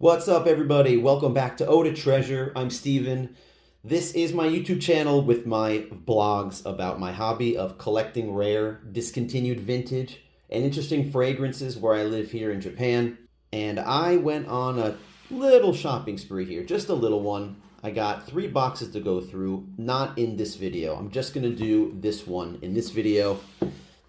What's up, everybody? Welcome back to Eau de Treasure. I'm Steven. This is my YouTube channel with my blogs about my hobby of collecting rare, discontinued vintage, and interesting fragrances where I live here in Japan. And I went on a little shopping spree here, just a little one. I got 3 boxes to go through, not in this video. I'm just going to do this one in this video.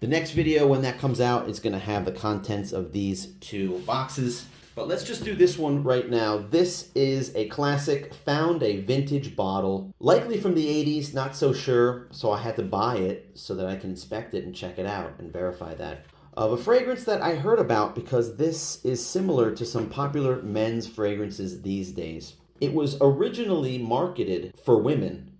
The next video, when that comes out, is going to have the contents of these 2 boxes. But let's just do this one right now. This is a classic, found a vintage bottle, likely from the 80s, not so sure, so I had to buy it so that I can inspect it and check it out and verify that. Of a fragrance that I heard about because this is similar to some popular men's fragrances these days. It was originally marketed for women,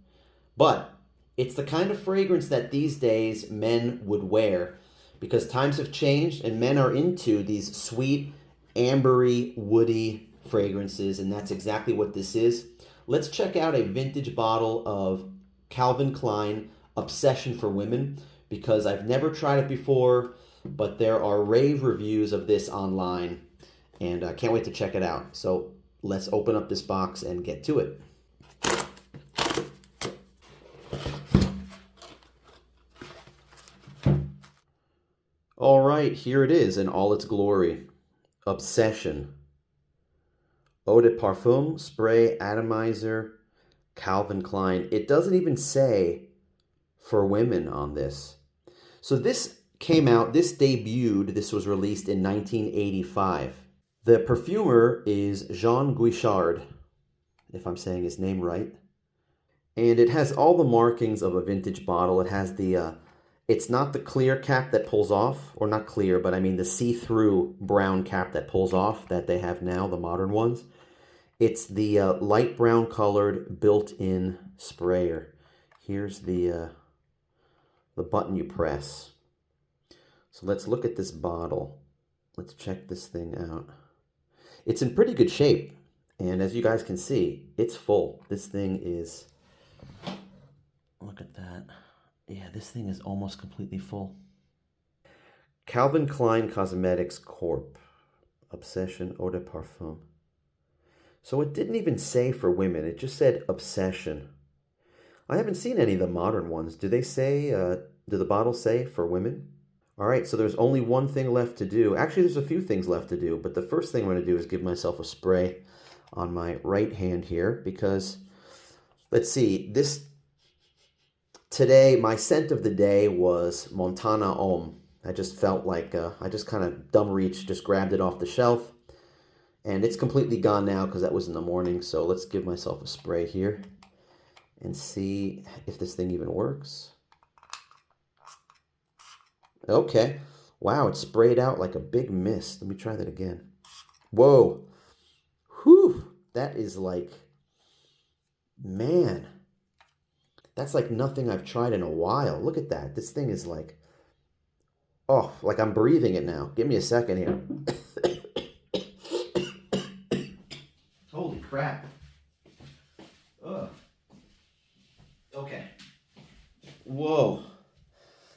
but it's the kind of fragrance that these days men would wear because times have changed and men are into these sweet, ambery, woody fragrances, and that's exactly what this is. Let's check out a vintage bottle of Calvin Klein Obsession for Women because I've never tried it before, but there are rave reviews of this online, and I can't wait to check it out. So let's open up this box and get to it. All right, here it is in all its glory. Obsession. Eau de Parfum, Spray, Atomizer, Calvin Klein. It doesn't even say for women on this. So this came out, this debuted, this was released in 1985. The perfumer is Jean Guichard, if I'm saying his name right. And it has all the markings of a vintage bottle. It has the it's not the clear cap that pulls off, or not clear, but I mean the see-through brown cap that pulls off that they have now, the modern ones. It's the light brown colored built-in sprayer. Here's the button you press. So let's look at this bottle. Let's check this thing out. It's in pretty good shape, and as you guys can see, it's full. This thing is, look at that. Yeah, this thing is almost completely full. Calvin Klein Cosmetics Corp. Obsession Eau de Parfum. So it didn't even say for women. It just said Obsession. I haven't seen any of the modern ones. Do they say, do the bottles say for women? All right, so there's only one thing left to do. Actually, there's a few things left to do, but the first thing I'm going to do is give myself a spray on my right hand here because, let's see, today, my scent of the day was Montana Homme. I just felt like, I just kind of dumb reached, just grabbed it off the shelf. And it's completely gone now because that was in the morning. So let's give myself a spray here and see if this thing even works. Okay. Wow, it sprayed out like a big mist. Let me try that again. Whoa. Whew. That is like, man. That's like nothing I've tried in a while. Look at that. This thing is like, oh, like I'm breathing it now. Give me a second here. Holy crap. Ugh. Okay. Whoa.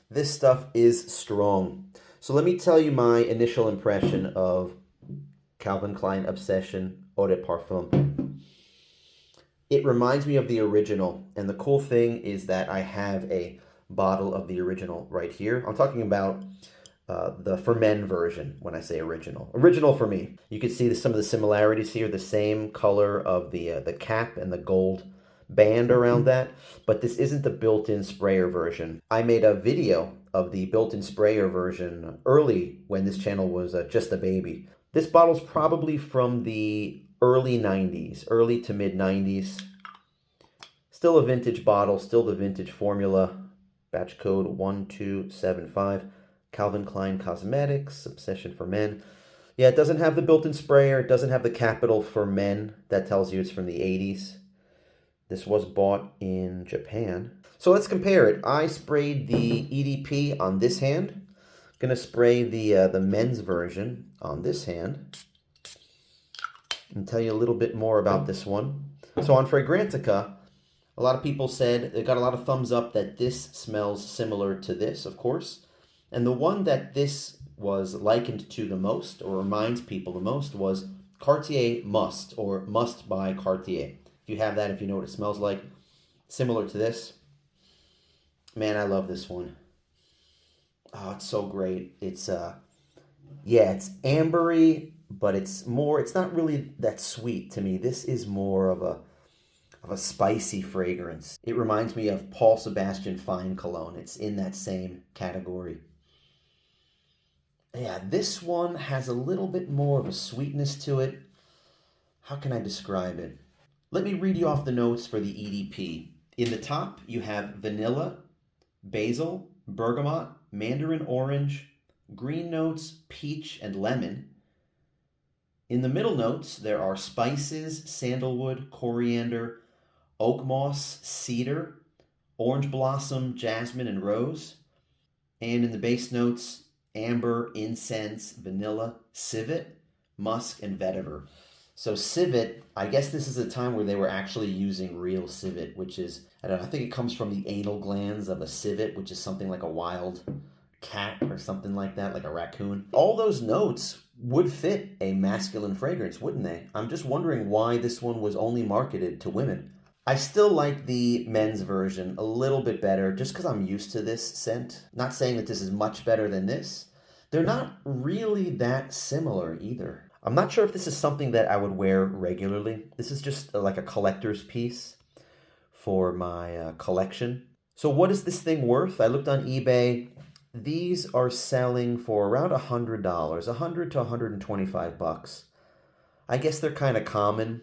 This stuff is strong. So let me tell you my initial impression of Calvin Klein Obsession Eau de Parfum. It reminds me of the original, and the cool thing is that I have a bottle of the original right here. I'm talking about the for men version when I say original. Original for me. You can see some of the similarities here, the same color of the cap and the gold band around that, but this isn't the built-in sprayer version. I made a video of the built-in sprayer version early when this channel was just a baby. This bottle's probably from the early 90s, early to mid 90s. Still a vintage bottle, still the vintage formula. Batch code 1275. Calvin Klein Cosmetics, Obsession for Men. Yeah, it doesn't have the built-in sprayer. It doesn't have the capital for men. That tells you it's from the 80s. This was bought in Japan. So let's compare it. I sprayed the EDP on this hand. Gonna spray the men's version on this hand and tell you a little bit more about this one. So on Fragrantica, a lot of people said, they got a lot of thumbs up that this smells similar to this, of course. And the one that this was likened to the most, or reminds people the most, was Cartier Must, or Must by Cartier. If you have that, if you know what it smells like, similar to this. Man, I love this one. Oh, it's so great. It's yeah, it's ambery, but it's not really that sweet to me. This is more of a spicy fragrance. It reminds me of Paul Sebastian Fine Cologne. It's in that same category. Yeah, this one has a little bit more of a sweetness to it. How can I describe it? Let me read you off the notes for the EDP. In the top, you have vanilla, basil, bergamot, mandarin orange, green notes, peach, and lemon. In the middle notes, there are spices, sandalwood, coriander, oak moss, cedar, orange blossom, jasmine, and rose. And in the base notes, amber, incense, vanilla, civet, musk, and vetiver. So civet, I guess this is a time where they were actually using real civet, which is, I don't know, I think it comes from the anal glands of a civet, which is something like a wild cat or something like that, like a raccoon. All those notes would fit a masculine fragrance, wouldn't they? I'm just wondering why this one was only marketed to women. I still like the men's version a little bit better just because I'm used to this scent. Not saying that this is much better than this. They're not really that similar either. I'm not sure if this is something that I would wear regularly. This is just like a collector's piece for my collection. So what is this thing worth? I looked on eBay. These are selling for around $100, $100 to $125. I guess they're kind of common.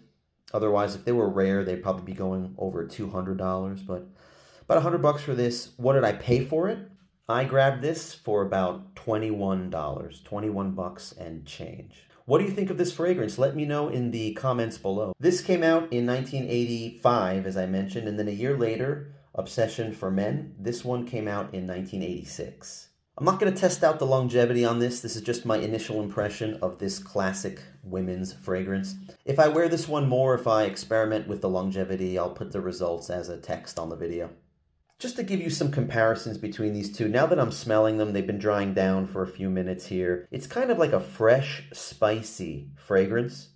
Otherwise, if they were rare, they'd probably be going over $200, but about $100 for this. What did I pay for it? I grabbed this for about $21, 21 bucks and change. What do you think of this fragrance? Let me know in the comments below. This came out in 1985, as I mentioned, and then a year later, Obsession for Men. This one came out in 1986. I'm not going to test out the longevity on this. This is just my initial impression of this classic women's fragrance. If I wear this one more, if I experiment with the longevity, I'll put the results as a text on the video. Just to give you some comparisons between these two, now that I'm smelling them, they've been drying down for a few minutes here. It's kind of like a fresh, spicy fragrance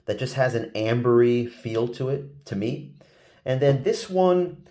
that just has an ambery feel to it, to me. And then this one,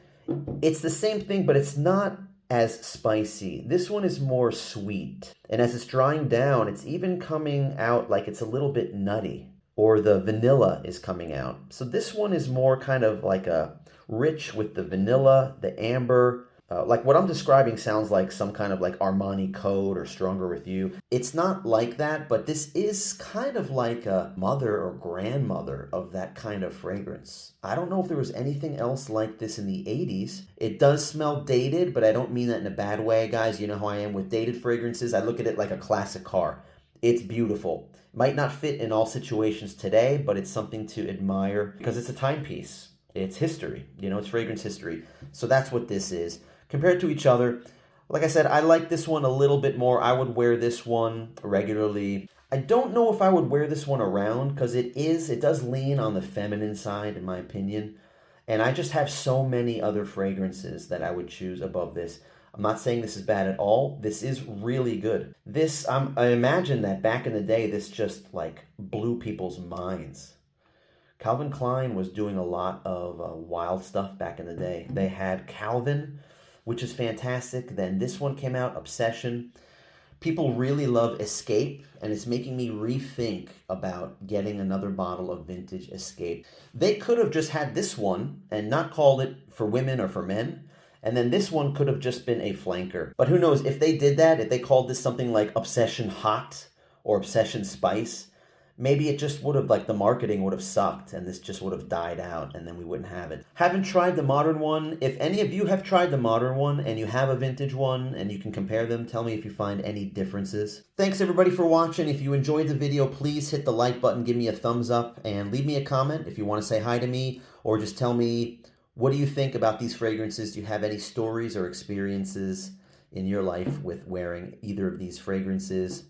it's the same thing, but it's not as spicy. This one is more sweet. And as it's drying down, it's even coming out like it's a little bit nutty, or the vanilla is coming out. So this one is more kind of like a rich with the vanilla, the amber. Like what I'm describing sounds like some kind of like Armani Code or Stronger With You. It's not like that, but this is kind of like a mother or grandmother of that kind of fragrance. I don't know if there was anything else like this in the 80s. It does smell dated, but I don't mean that in a bad way, guys. You know how I am with dated fragrances. I look at it like a classic car. It's beautiful. Might not fit in all situations today, but it's something to admire because it's a timepiece. It's history, you know, it's fragrance history. So that's what this is. Compared to each other, like I said, I like this one a little bit more. I would wear this one regularly. I don't know if I would wear this one around because it does lean on the feminine side, in my opinion. And I just have so many other fragrances that I would choose above this. I'm not saying this is bad at all. This is really good. This, I imagine that back in the day, this just like blew people's minds. Calvin Klein was doing a lot of wild stuff back in the day. They had Calvin, which is fantastic. Then this one came out, Obsession. People really love Escape, and it's making me rethink about getting another bottle of vintage Escape. They could have just had this one and not called it for women or for men, and then this one could have just been a flanker. But who knows, if they did that, if they called this something like Obsession Hot or Obsession Spice, maybe it just would have, like, the marketing would have sucked and this just would have died out and then we wouldn't have it. Haven't tried the modern one. If any of you have tried the modern one and you have a vintage one and you can compare them, tell me if you find any differences. Thanks everybody for watching. If you enjoyed the video, please hit the like button, give me a thumbs up, and leave me a comment if you want to say hi to me or just tell me what do you think about these fragrances. Do you have any stories or experiences in your life with wearing either of these fragrances?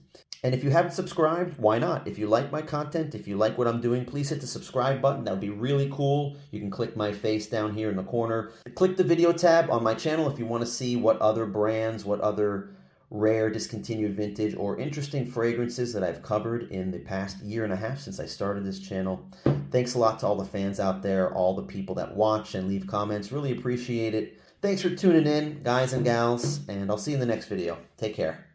And if you haven't subscribed, why not? If you like my content, if you like what I'm doing, please hit the subscribe button. That would be really cool. You can click my face down here in the corner. Click the video tab on my channel if you want to see what other brands, what other rare discontinued vintage or interesting fragrances that I've covered in the past year and a half since I started this channel. Thanks a lot to all the fans out there, all the people that watch and leave comments. Really appreciate it. Thanks for tuning in, guys and gals, and I'll see you in the next video. Take care.